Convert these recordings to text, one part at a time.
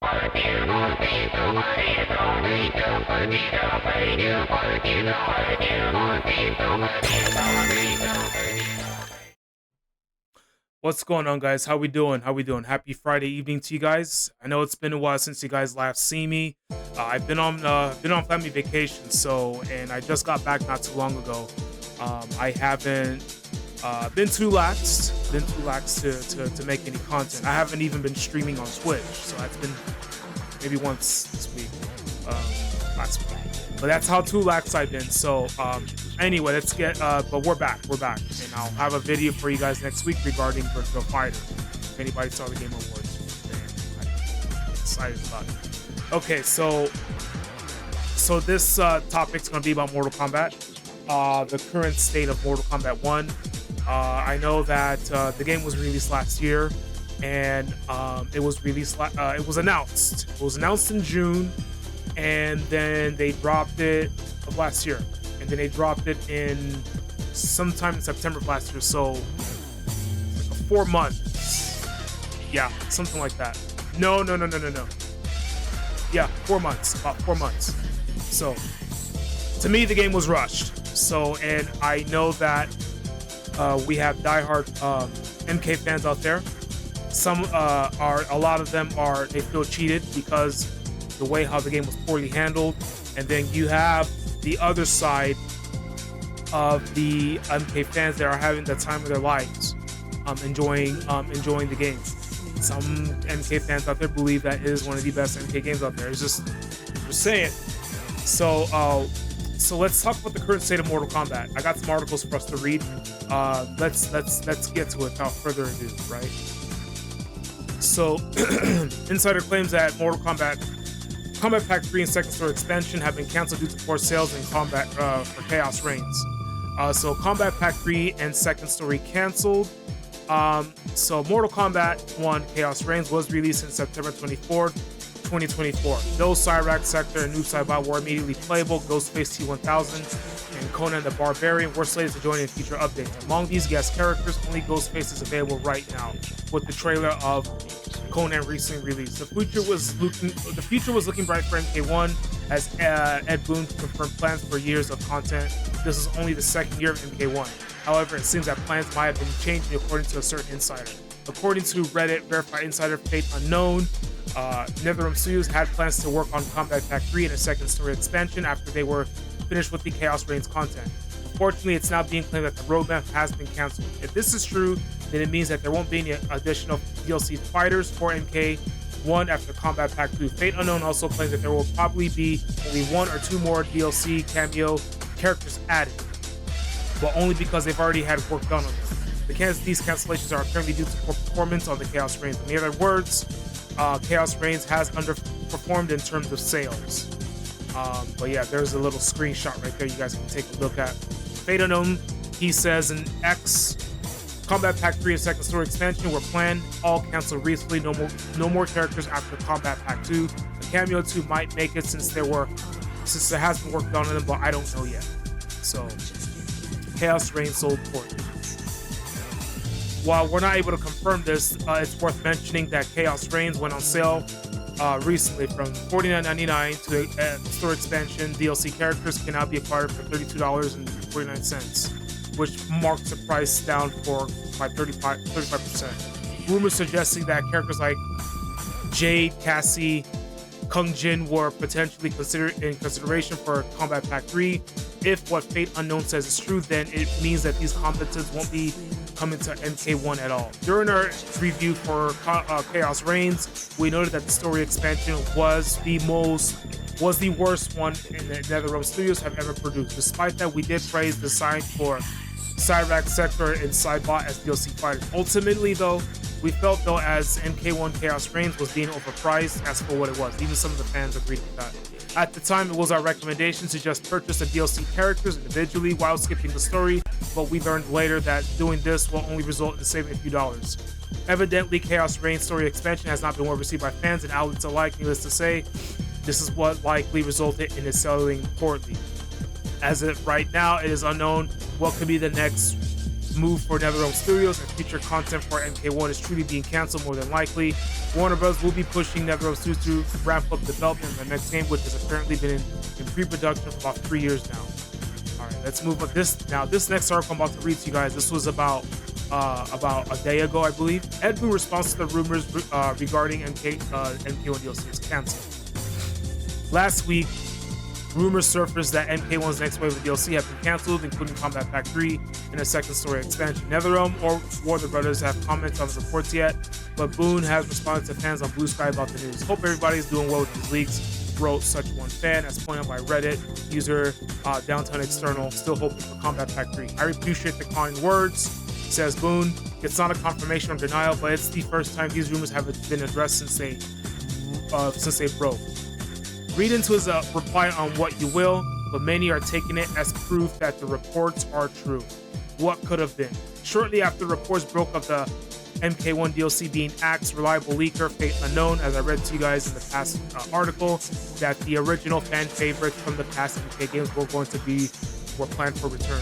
What's going on, guys? How we doing? Happy Friday evening to you guys. I know it's been a while since you guys last see me. I've been on family vacation, and I just got back not too long ago. I haven't been too lax, to make any content. I haven't even been streaming on Twitch, so that's been maybe once this week, last week. But that's how too lax I've been. So anyway, let's get. But we're back, and I'll have a video for you guys next week regarding Virtual Fighter. If anybody saw the Game Awards, man, I'm excited about it. Okay, so this topic's gonna be about Mortal Kombat, the current state of Mortal Kombat 1. I know that the game was released last year, and it was released. It was announced. It was announced in June, and then they dropped it of last year, and then they dropped it in sometime in September of last year. So it's like 4 months. Yeah, something like that. No. Yeah, 4 months. About 4 months. So to me, the game was rushed. So, and I know that we have diehard MK fans out there. A lot of them they feel cheated because the way how the game was poorly handled. And then you have the other side of the MK fans that are having the time of their lives, enjoying the game. Some MK fans out there believe that it is one of the best MK games out there. It's just saying. So let's talk about the current state of Mortal Kombat. I got some articles for us to read. Let's get to it without further ado, right? So, Insider claims that Mortal Kombat Pack 3 and Second Story expansion have been canceled due to poor sales and combat for Chaos Reigns. So Combat Pack 3 and Second Story canceled. So Mortal Kombat 1 Chaos Reigns was released in September 24th, 2024. Though Cyrax Sector and Noob Saibot were immediately playable, Ghostface T-1000 and Conan the Barbarian were slated to join in future updates. Among these guest characters, only Ghostface is available right now, with the trailer of Conan recently released. The future was looking bright for MK1 as Ed Boon confirmed plans for years of content. This is only the second year of MK1. However, it seems that plans might have been changing according to a certain insider. According to Reddit verified insider Fate Unknown, NetherRealm Studios had plans to work on Combat Pack 3 and a Second Story expansion after they were finished with the Chaos Reigns content. Unfortunately, it's now being claimed that the roadmap has been canceled. If this is true, then it means that there won't be any additional DLC fighters for MK1 after Combat Pack 2. Fate Unknown also claims that there will probably be only 1 or 2 more DLC cameo characters added, but only because they've already had work done on them. These cancellations are currently due to poor performance on the Chaos Reigns. In other words, Chaos Reigns has underperformed in terms of sales. But yeah, there's a little screenshot right there you guys can take a look at. Fate Unknown, he says in X, Combat Pack 3 and Second Story expansion were planned, all canceled recently. No more characters after Combat Pack 2. A cameo 2 might make it since there has been work done on them, but I don't know yet. So Chaos Reigns sold poorly. While we're not able to confirm this, it's worth mentioning that Chaos Reigns went on sale recently from $49.99 to a store expansion. DLC characters can now be acquired for $32.49, which marks the price down by 35%. Rumors suggesting that characters like Jade, Cassie, Kung Jin were potentially considered in consideration for Combat Pack 3. If what Fate Unknown says is true, then it means that these combatants won't be coming to MK1 at all. During our review for Chaos Reigns, we noted that the story expansion was the worst one in the NetherRealm Studios have ever produced. Despite that, we did praise the design for Cyrax Sector and Saibot as DLC fighters. Ultimately, though, we felt as MK1 Chaos Reigns was being overpriced as for what it was. Even some of the fans agreed with that. At the time, it was our recommendation to just purchase the DLC characters individually while skipping the story, but we learned later that doing this will only result in saving a few dollars. Evidently, Chaos Reigns story expansion has not been well received by fans and outlets alike. Needless to say, this is what likely resulted in it selling poorly. As of right now, it is unknown what could be the next move for NetherRealm Studios and future content for MK1 is truly being canceled more than likely. Warner Bros. Will be pushing NetherRealm Studios to ramp up development of the next game, which has apparently been in pre-production for about 3 years now. All right, let's move on. This next article I'm about to read to you guys, this was about a day ago, I believe. Ed Boon response to the rumors regarding MK1 DLC is canceled. Last week, rumors surfaced that MK1's next wave of DLC have been canceled, including Combat Pack 3 and a second story expansion. NetherRealm or Warner Brothers have commented on the reports yet, but Boon has responded to fans on Blue Sky about the news. Hope everybody's doing well with these leaks, wrote such one fan, as pointed out by Reddit user Downtown External. Still hoping for Combat Pack 3. I appreciate the kind words, says Boon. It's not a confirmation or denial, but it's the first time these rumors have been addressed since they broke. Read into his reply on what you will, but many are taking it as proof that the reports are true. What could have been? Shortly after reports broke of the MK1 DLC being Axe, reliable leaker, Fate Unknown, as I read to you guys in the past article, that the original fan favorites from the past MK games were planned for return.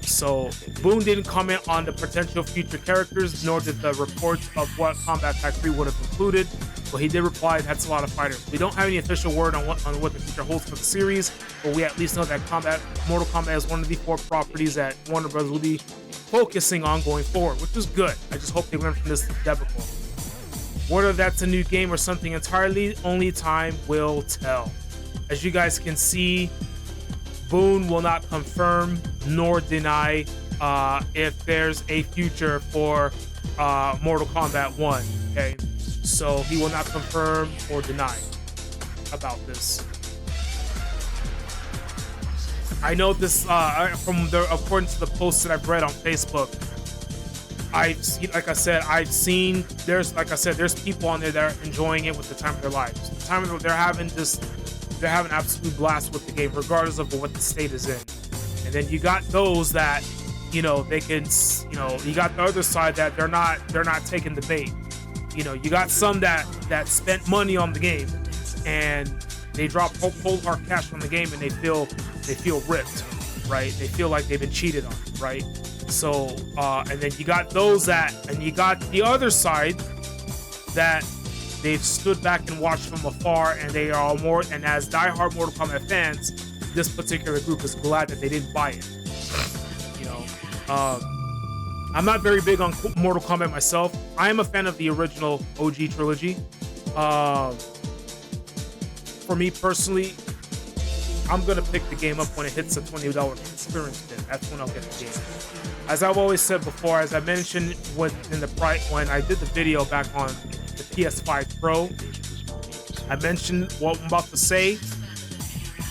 So Boon didn't comment on the potential future characters, nor did the reports of what Combat Pack 3 would have included, but he did reply that's a lot of fighters. We don't have any official word on what the future holds for the series, but we at least know that Mortal Kombat is one of the 4 properties that Warner Bros. Will be focusing on going forward, which is good. I just hope they learn from this debacle. Whether that's a new game or something entirely, only time will tell. As you guys can see, Boon will not confirm nor deny if there's a future for Mortal Kombat 1, okay? So he will not confirm or deny about this. I know this according to the posts that I've read on Facebook. I've seen there's people on there that are enjoying it with the time of their lives. The time of they're having an absolute blast with the game, regardless of what the state is in. And then you got those that, you got the other side that they're not taking the bait. You got some that spent money on the game and they drop cold hard cash on the game and they feel ripped, right? They feel like they've been cheated on, right? So, and then you got and you got the other side that they've stood back and watched from afar, and they are more. And as diehard Mortal Kombat fans, this particular group is glad that they didn't buy it. I'm not very big on Mortal Kombat myself. I am a fan of the original OG trilogy. For me personally, I'm gonna pick the game up when it hits a $20 clearance bin. That's when I'll get the game. As I've always said before, as I mentioned when I did the video back on the PS5 Pro, I mentioned what I'm about to say.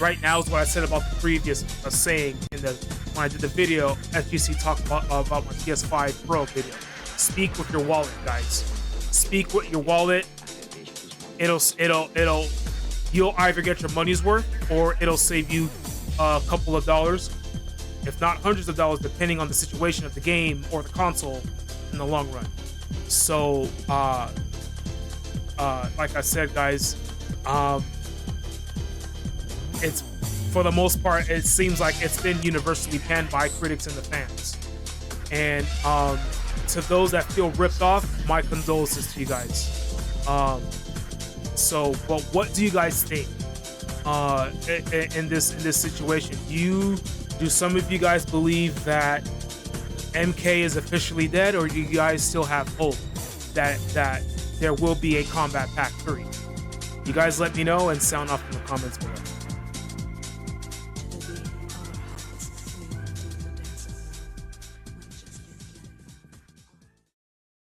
Right now is what I said about the previous saying when I did the video FGC Talk about my PS5 Pro video. Speak with your wallet, guys. Speak with your wallet. You'll either get your money's worth or it'll save you a couple of dollars, if not hundreds of dollars, depending on the situation of the game or the console in the long run. So, like I said, guys, it's, for the most part, it seems like it's been universally panned by critics and the fans. And to those that feel ripped off, my condolences to you guys. But what do you guys think in this situation? Do some of you guys believe that MK is officially dead, or do you guys still have hope that there will be a Combat Pack 3? You guys let me know and sound off in the comments below.